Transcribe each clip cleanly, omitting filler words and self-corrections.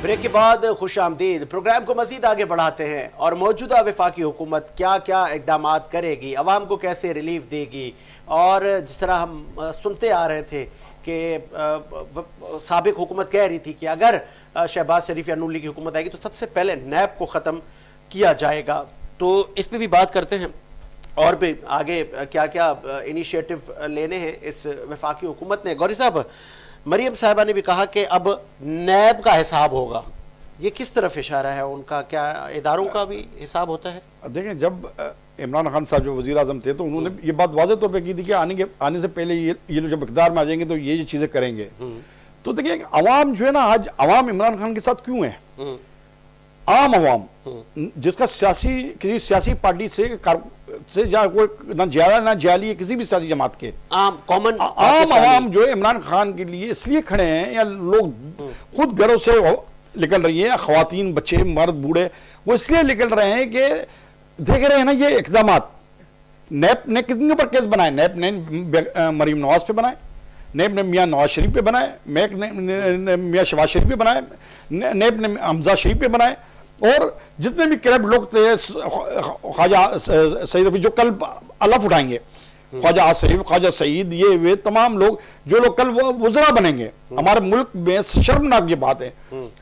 Break کے بعد خوش آمدید. پروگرام کو مزید آگے بڑھاتے ہیں اور موجودہ وفاقی حکومت کیا کیا اقدامات کرے گی, عوام کو کیسے ریلیف دے گی, اور جس طرح ہم سنتے آ رہے تھے کہ سابق حکومت کہہ رہی تھی کہ اگر شہباز شریف یا نون لیگ کی حکومت آئے گی تو سب سے پہلے نیب کو ختم کیا جائے گا, تو اس پہ بھی بات کرتے ہیں اور بھی آگے کیا کیا انیشیٹو لینے ہیں اس وفاقی حکومت نے. گوری صاحب, مریم صاحبہ نے بھی کہا کہ اب نیب کا حساب ہوگا, یہ کس طرف اشارہ ہے ان کا؟ کیا اداروں کا بھی حساب ہوتا ہے؟ دیکھیں, جب عمران خان صاحب جو وزیر اعظم تھے تو انہوں نے یہ بات واضح طور پہ کی تھی کہ آنے سے پہلے یہ لوگ جب اقتدار میں آ جائیں گے تو یہ چیزیں کریں گے. تو دیکھیں, عوام جو ہے نا, آج عوام عمران خان کے ساتھ کیوں ہے؟ عام عوام جس کا کسی سیاسی پارٹی سے کوئی نہ جیالا نہ جیالی کسی بھی سیاسی جماعت کے عام عوام جو ہے عمران خان کے لیے اس لیے کھڑے ہیں, یا لوگ خود گھروں سے نکل رہی ہیں, خواتین بچے مرد بوڑھے وہ اس لیے نکل رہے ہیں کہ دیکھ رہے ہیں نا یہ اقدامات. نیب نے کتنے پر کیس بنائے؟ نیب نے مریم نواز پہ بنائے, نیب نے میاں نواز شریف پہ بنائے, میاں شہباز شریف پہ بنائے, نیب نے حمزہ شریف پہ بنائے, اور جتنے بھی کرپٹ لوگ تھے, خواجہ سعید رفیع جو کل الف اٹھائیں گے, خواجہ آصف, خواجہ سعید, یہ تمام لوگ جو لوگ کل وزراء بنیں گے, ہمارے ملک میں شرمناک یہ بات ہے.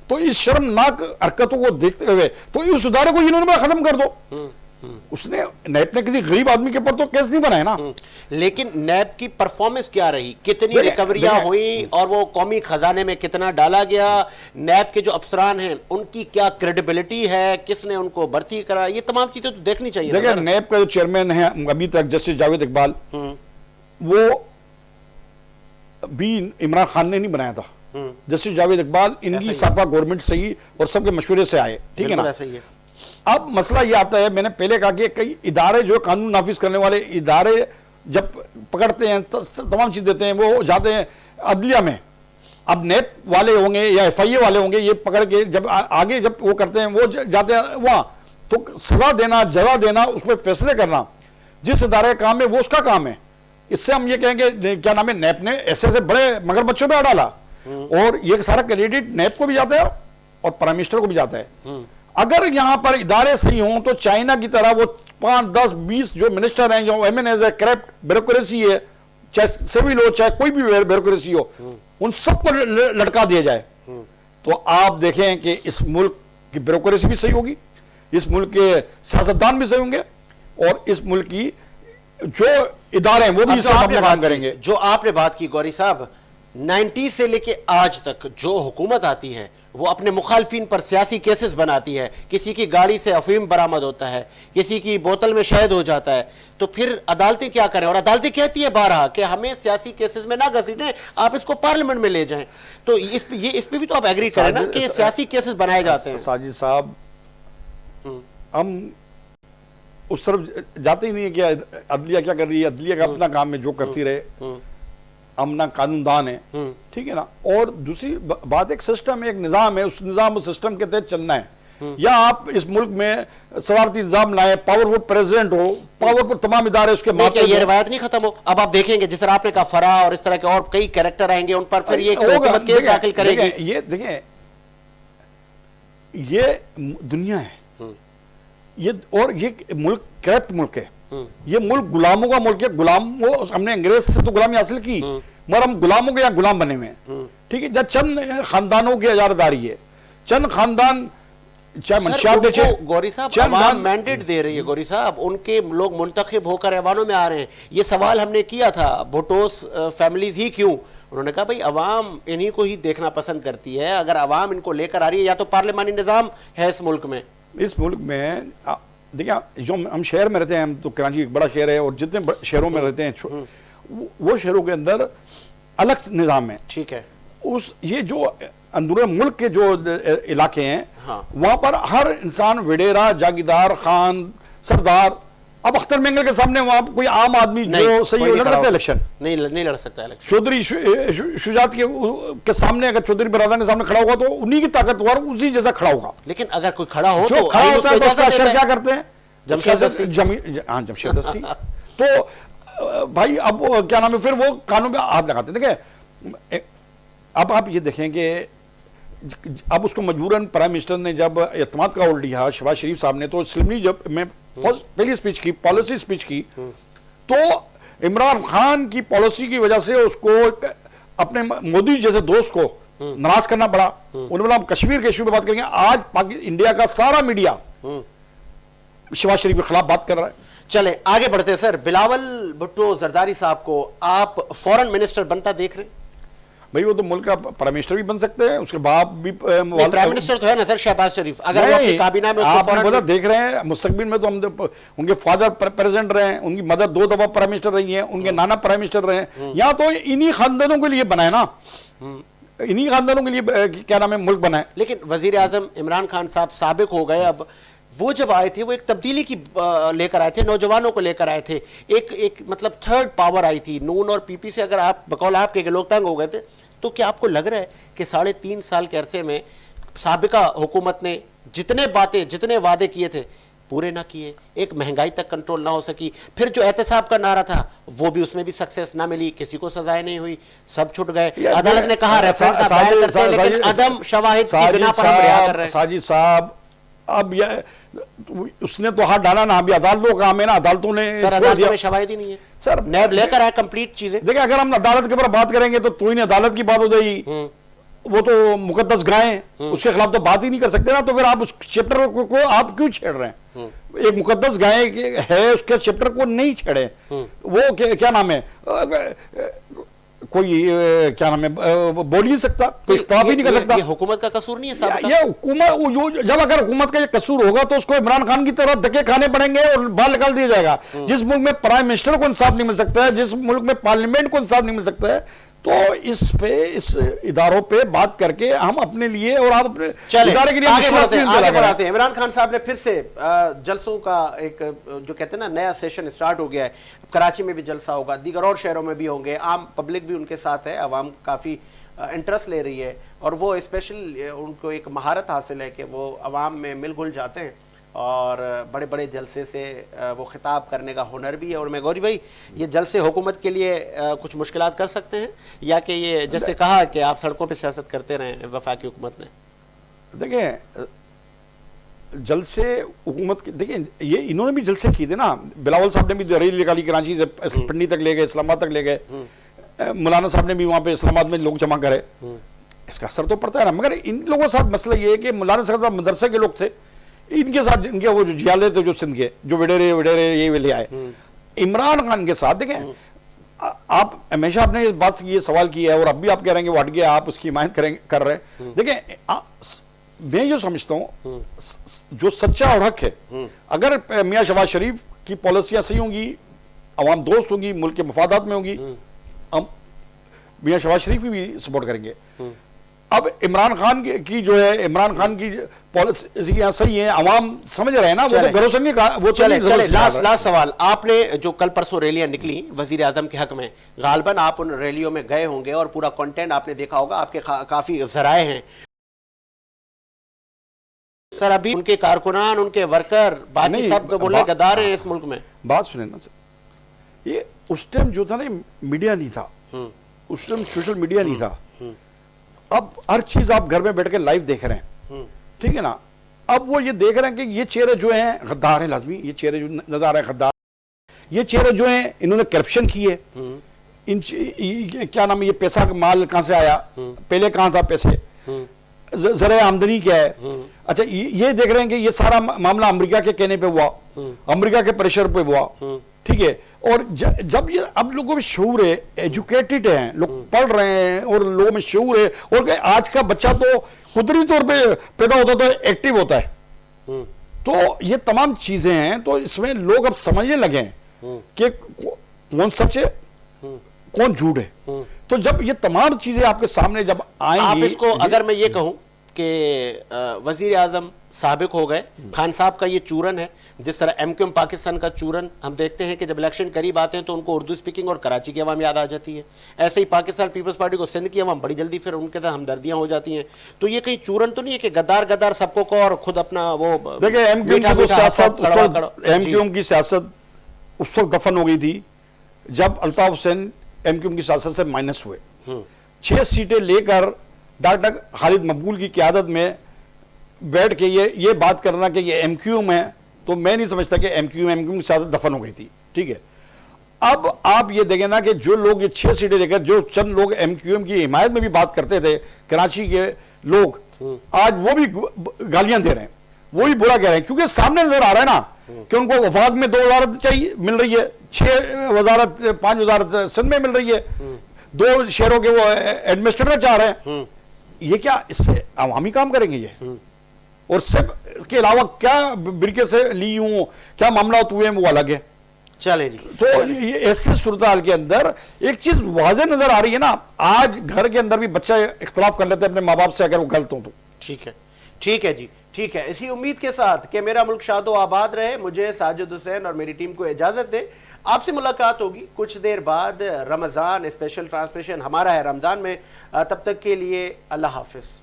تو اس شرمناک حرکتوں کو دیکھتے ہوئے تو اس ادارے کو انہوں نے ختم کر دو. اس نے نیب نے کسی غریب آدمی کے پر تو کیس نہیں بنائے نا. لیکن نیب کی پرفارمنس کیا رہی, کتنی ریکوریاں ہوئی, اور وہ قومی خزانے میں کتنا ڈالا گیا, نیب کے جو افسران ہیں ان کی کیا کریڈیبلٹی ہے, کس نے ان کو بھرتی کرا, یہ تمام چیزیں تو دیکھنی چاہیے. دیکھیں, نیب کا جو چیئرمین ہے ابھی تک جسٹس جاوید اقبال, وہ بھی عمران خان نے نہیں بنایا تھا. جسٹس جاوید اقبال ان کی سابقہ گورنمنٹ سے ہی اور سب کے مشورے سے آئے, ٹھیک ہے نا. اب مسئلہ یہ آتا ہے, میں نے پہلے کہا کہ کئی ادارے جو قانون نافذ کرنے والے ادارے جب پکڑتے ہیں تمام چیز دیتے ہیں, وہ جاتے ہیں عدلیہ میں. اب نیب والے ہوں گے یا ایف آئی اے والے ہوں گے, یہ پکڑ کے جب آگے جب وہ کرتے ہیں وہ جاتے ہیں وہاں, تو سزا دینا, جزا دینا, اس پہ فیصلے کرنا جس ادارے کا کام ہے وہ اس کا کام ہے. اس سے ہم یہ کہیں گے کیا نام ہے, نیب نے ایسے بڑے مگر بچوں پہ ڈالا, اور یہ سارا کریڈٹ نیب کو بھی جاتا ہے اور پرائم منسٹر کو بھی جاتا ہے. اگر یہاں پر ادارے صحیح ہوں تو چائنا کی طرح وہ 5, 10, 20 جو منسٹر ہیں, جو ایم این ایز ہے, کرپٹ بیوروکریسی ہے, چاہے سول ہو چاہے کوئی بھی بیوروکریسی ہو, ان سب کو لٹکا دیا جائے, تو آپ دیکھیں کہ اس ملک کی بیوروکریسی بھی صحیح ہوگی, اس ملک کے سیاستدان بھی صحیح ہوں گے, اور اس ملک کی جو ادارے ہیں وہ بھی اپنا کام کریں گے. جو آپ نے بات کی گوری صاحب, 90 سے لے کے آج تک جو حکومت آتی ہے وہ اپنے مخالفین پر سیاسی کیسز بناتی ہے. کسی کی گاڑی سے افیم برآمد ہوتا ہے, کسی کی بوتل میں شہد ہو جاتا ہے, تو پھر عدالتیں کیا کریں؟ اور عدالتیں کہتی ہے بارہا کہ ہمیں سیاسی کیسز میں نہ گھسیٹیں, آپ اس کو پارلیمنٹ میں لے جائیں. تو اس پہ بھی تو آپ ایگری کریں نا کہ سیاسی کیسز بنائے جاتے ہیں. ساجد صاحب, ہم اس طرف جاتے ہی نہیں ہے کہ عدلیہ کیا کر رہی ہے. عدلیہ کا اپنا کام ہے, جو کرتی رہے, ہم قانون دان ہے, ٹھیک ہے نا. اور دوسری بات, ایک سسٹم ہے, ایک نظام ہے, اس نظام اور سسٹم کے تحت چلنا ہے. یا آپ اس ملک میں صدارتی نظام لائیں, پاورفل پریزیڈنٹ ہو, پاورفل تمام ادارے اس کے ماتحت, یہ روایت نہیں ختم ہو. اب آپ دیکھیں گے جس طرح آپ نے کہا فرا اور اس طرح کے اور کئی کریکٹر آئیں گے, ان پر پھر یہ حکومت کیس داخل کرے گی. یہ دیکھیں, یہ دنیا ہے, اور یہ ملک کرپٹ ملک ہے, یہ ملک غلاموں کا ملک ہے. غلاموں ہم نے انگریز سے تو غلامی حاصل کی, مگر ہم غلاموں کے یہاں غلام بنے ہوئے ہیں, ٹھیک ہے. جب چند خاندانوں کی اجارہ ہے, چند خاندان چاہے منشیات بیچے. گوری صاحب, عوام مینڈیٹ دے رہی ہے گوری صاحب, ان کے لوگ منتخب ہو کر ایوانوں میں آ رہے ہیں. یہ سوال ہم نے کیا تھا, بھٹوس فیملیز ہی کیوں؟ انہوں نے کہا بھائی عوام انہی کو ہی دیکھنا پسند کرتی ہے. اگر عوام ان کو لے کر آ رہی ہے, یا تو پارلیمانی نظام ہے اس ملک میں. اس ملک میں دیکھیں, جو ہم شہر میں رہتے ہیں, ہم تو کراچی ایک بڑا شہر ہے, اور جتنے شہروں میں رہتے ہیں وہ شہروں کے اندر الگ نظام ہے, ٹھیک ہے. یہ جو اندرون ملک کے جو علاقے ہیں, وہاں پر ہر انسان وڈیرا, جاگیردار, خان, سردار. اب اختر مینگل کے سامنے وہاں کوئی عام آدمی جو صحیح لڑ سکتا ہے الیکشن نہیں لڑ سکتا. چودھری شجاعت کے سامنے اگر چودھری برادر کے سامنے کھڑا ہوگا تو انہی کی طاقتور اسی جیسا کھڑا ہوگا. لیکن اگر کوئی کھڑا ہو جو کھڑا ہوتا ہے تو اس کا اشر کیا کرتے ہیں؟ جمشید دستی. تو بھائی اب کیا نام ہے, پھر وہ قانون پہ ہاتھ لگاتے ہیں. دیکھیں, اب آپ یہ دیکھیں کہ اب اس کو مجبوراً پرائم منسٹر نے جب اعتماد کا ووٹ لیا شہباز شریف صاحب نے، تو اسمبلی جب میں پہلی اسپیچ کی، پالیسی اسپیچ کی، تو عمران خان کی پالیسی کی وجہ سے اس کو اپنے مودی جیسے دوست کو ناراض کرنا پڑا. انہوں نے بولا ہم کشمیر کے ایشو پہ بات کریں گے. آج انڈیا کا سارا میڈیا شہباز شریف کے خلاف بات کر رہا ہے. چلیں آگے بڑھتے ہیں سر. بلاول بھٹو زرداری صاحب کو آپ فورن منسٹر بنتا دیکھ رہے ہیں؟ بھئی وہ تو ملک کا پرائم منسٹر بھی بن سکتے ہیں، اس کے باپ بھی پرائم منسٹر تو ہے نا سر شہباز شریف، اگر وہ اپنی کابینہ میں آپ مدد دیکھ رہے ہیں. مستقبل میں تو ہم ان کے فادر پریزیڈنٹ رہے ہیں، ان کی مدد 2 دفعہ پرائم منسٹر رہی ہیں، ان کے نانا پرائم منسٹر رہے ہیں. یہاں تو انہی خاندانوں کے لیے بنا ہے نا، انہی خاندانوں کے لیے کیا نام ہے ملک بنا ہے. لیکن وزیر اعظم عمران خان صاحب سابق ہو گئے. اب وہ جب آئے تھے وہ ایک تبدیلی کی لے کر آئے تھے، نوجوانوں کو لے کر آئے تھے، ایک مطلب تھرڈ پاور آئی تھی. نون اور پی پی سے اگر آپ بقول آپ کے لوگ تنگ ہو گئے تھے، تو کیا آپ کو لگ رہا ہے کہ 3.5 سال کے عرصے میں سابقہ حکومت نے جتنے وعدے کیے تھے پورے نہ کیے، ایک مہنگائی تک کنٹرول نہ ہو سکی، پھر جو احتساب کا نعرہ تھا وہ بھی اس میں بھی سکسیس نہ ملی، کسی کو سزائیں نہیں ہوئی، سب چھٹ گئے. عدالت نے کہا ریفرنس آپ دائر کرتے ہیں لیکن عدم شواہد کی بنا پر ہم رہا کر رہے ہیں. ساجد صاحب اب اس نے تو ہاتھ ڈالا نا، ابھی عدالتوں کا کام ہے نا، عدالتوں نے سر عدالتوں میں شواہد ہی نہیں ہے سر، نیب لے کر آئے کمپلیٹ چیزیں. دیکھیں اگر ہم عدالت کے اوپر بات کریں گے تو توہین عدالت کی بات ہو جائے گی، وہ تو مقدس گائیں، اس کے خلاف تو بات ہی نہیں کر سکتے نا. تو پھر آپ اس چیپٹر کو آپ کیوں چھیڑ رہے ہیں؟ ایک مقدس گائیں ہے، اس کے چیپٹر کو نہیں چھیڑے. وہ کیا نام ہے، کوئی کیا نام ہے بول ہی سکتا، کوئی اختلاف ہی نہیں کر سکتا. یہ حکومت کا قصور نہیں ہے. یہ حکومت جب اگر حکومت کا یہ قصور ہوگا تو اس کو عمران خان کی طرح دھکے کھانے پڑیں گے اور باہر نکال دیا جائے گا. جس ملک میں پرائم منسٹر کو انصاف نہیں مل سکتا ہے، جس ملک میں پارلیمنٹ کو انصاف نہیں مل سکتا ہے، تو اس اداروں پہ بات کر کے ہم اپنے لیے اور آپ اپنے ادارے کے لیے آگے بڑھاتے ہیں. عمران خان صاحب نے پھر سے جلسوں کا ایک جو کہتے ہیں نا نیا سیشن سٹارٹ ہو گیا ہے. کراچی میں بھی جلسہ ہوگا، دیگر اور شہروں میں بھی ہوں گے. عام پبلک بھی ان کے ساتھ ہے، عوام کافی انٹرسٹ لے رہی ہے، اور وہ اسپیشل ان کو ایک مہارت حاصل ہے کہ وہ عوام میں مل گل جاتے ہیں، اور بڑے بڑے جلسے سے وہ خطاب کرنے کا ہنر بھی ہے. اور میں گوری بھائی یہ جلسے حکومت کے لیے کچھ مشکلات کر سکتے ہیں، یا کہ یہ جیسے کہا کہ آپ سڑکوں پہ سیاست کرتے رہیں وفاقی حکومت نے؟ دیکھیں جلسے حکومت دیکھیں یہ انہوں نے بھی جلسے کیے تھے نا. بلاول صاحب نے بھی ریلی نکالی، کراچی سے پنڈی تک لے گئے، اسلام آباد تک لے گئے. مولانا صاحب نے بھی وہاں پہ اسلام آباد میں لوگ جمع کرے. اس کا اثر تو پڑتا ہے نا. مگر ان لوگوں کے ساتھ مسئلہ یہ ہے کہ مولانا صاحب مدرسے کے لوگ تھے، ان کے ساتھ ان کے وہ جو جیالے تھے جو سندھ کے جو وڈیرے یہ لے آئے. عمران خان کے ساتھ دیکھیں آپ ہمیشہ آپ نے اس بات یہ سوال کیا ہے، اور اب بھی آپ کہہ رہے ہیں کہ وہ ہٹ گیا، آپ اس کی حمایت کر رہے ہیں. دیکھیں میں جو سمجھتا ہوں جو سچا اور حق ہے، اگر میاں شہباز شریف کی پالیسیاں صحیح ہوں گی، عوام دوست ہوں گی، ملک کے مفادات میں ہوں گی، ہم میاں شہباز شریف بھی سپورٹ کریں گے. اب عمران خان کی جو ہے عمران خان کی پالیسیاں صحیح ہیں، عوام سمجھ رہے ہیں نا. وہ تو گھروں سے نہیں کہا. وہ چلے لاسٹ سوال. آپ نے جو کل پرسوں ریلیاں نکلی وزیر اعظم کے حق میں، غالباً آپ ان ریلیوں میں گئے ہوں گے اور پورا کنٹینٹ آپ نے دیکھا ہوگا، آپ کے کافی ذرائع ہیں. سر ابھی ان کے کارکنان، ان کے ورکر، باقی سب کو بولنے گدار ہیں اس ملک میں. بات سنیں نا سر، یہ اس ٹائم جو تھا نا میڈیا نہیں تھا، اس ٹائم سوشل میڈیا نہیں تھا. اب ہر چیز آپ گھر میں بیٹھ کے لائیو دیکھ رہے ہیں، ٹھیک ہے نا. اب وہ یہ دیکھ رہے ہیں کہ یہ چہرے جو ہیں غدار ہیں، لازمی یہ چہرے جو نظر آ رہے ہیں غدار. یہ چہرے جو ہیں انہوں نے کرپشن کی ہے. کیا نام ہے، یہ پیسہ مال کہاں سے آیا، پہلے کہاں تھا پیسے، ذرائع آمدنی کیا ہے. اچھا یہ دیکھ رہے ہیں کہ یہ سارا معاملہ امریکہ کے کہنے پہ ہوا، امریکہ کے پریشر پہ ہوا، ٹھیک ہے. اور جب یہ اب لوگوں میں شعور ہے، ایجوکیٹڈ ہیں لوگ، پڑھ رہے ہیں اور لوگوں میں شعور ہے. اور کہ آج کا بچہ تو قدرتی طور پہ پیدا ہوتا تو ایکٹیو ہوتا ہے. تو یہ تمام چیزیں ہیں، تو اس میں لوگ اب سمجھنے لگے ہیں کہ کون سچ ہے کون جھوٹ ہے. تو جب یہ تمام چیزیں آپ کے سامنے جب آئیں گی، آپ اس کو اگر میں یہ کہوں کہ وزیر اعظم سابق ہو گئے، خان صاحب کا یہ چورن ہے، جس طرح ایم کیو ایم پاکستان کا چورن ہم دیکھتے ہیں کہ جب الیکشن قریب آتے ہیں تو ان کو اردو اسپیکنگ اور کراچی کی عوام یاد آ جاتی ہے. ایسے ہی پاکستان پیپلز پارٹی کو سندھ کی عوام بڑی جلدی پھر ان کے ساتھ ہمدردیاں ہو جاتی ہیں. تو یہ کہیں چورن تو نہیں ہے کہ گدار سب کو اور خود اپنا وہ دیکھیں ایم کیو ایم کی سیاست اس وقت دفن ہو گئی تھی جب Altaf Hussain M Q M کی سیاست سے مائنس ہوئے. 6 سیٹیں لے کر ڈاکٹر خالد مقبول کی قیادت میں بیٹھ کے یہ بات کرنا کہ یہ ایم کیو ایم ہے، تو میں نہیں سمجھتا کہ ایم کیو ایم کی سیاست دفن ہو گئی تھی، ٹھیک ہے۔ اب آپ یہ دیکھیں نا کہ جو لوگ یہ 6 سیٹیں لے کر جو چند لوگ ایم کیو ایم کی حمایت میں بھی بات کرتے تھے، کراچی کے لوگ آج وہ بھی گالیاں دے رہے ہیں، وہ بھی برا کہہ رہے ہیں، کیونکہ سامنے نظر آ رہا ہے نا کہ ان کو وفاق میں 2 وزارت چاہیے مل رہی ہے، 6 وزارت 5 وزارت سندھ میں مل رہی ہے، 2 شہروں کے وہ ایڈمنسٹریٹر چاہ رہے ہیں۔ یہ کیا اس سے عوامی کام کریں گے یہ؟ اور سب کے علاوہ کیا برکے سے لی ہوں، کیا معاملات ہوئے ہیں وہ الگ ہے۔ چلے جی، تو یہ ایسے صورتحال کے اندر ایک چیز واضح نظر آ رہی ہے نا، آج گھر کے اندر بھی بچہ اختلاف کر لیتا ہے اپنے ماں باپ سے اگر وہ غلط ہوں تو۔ ٹھیک ہے جی، ٹھیک ہے۔ اسی امید کے ساتھ کہ میرا ملک شاد و آباد رہے، مجھے ساجد حسین اور میری ٹیم کو اجازت دے۔ آپ سے ملاقات ہوگی کچھ دیر بعد، رمضان اسپیشل ٹرانسمیشن ہمارا ہے رمضان میں، تب تک کے لیے اللہ حافظ۔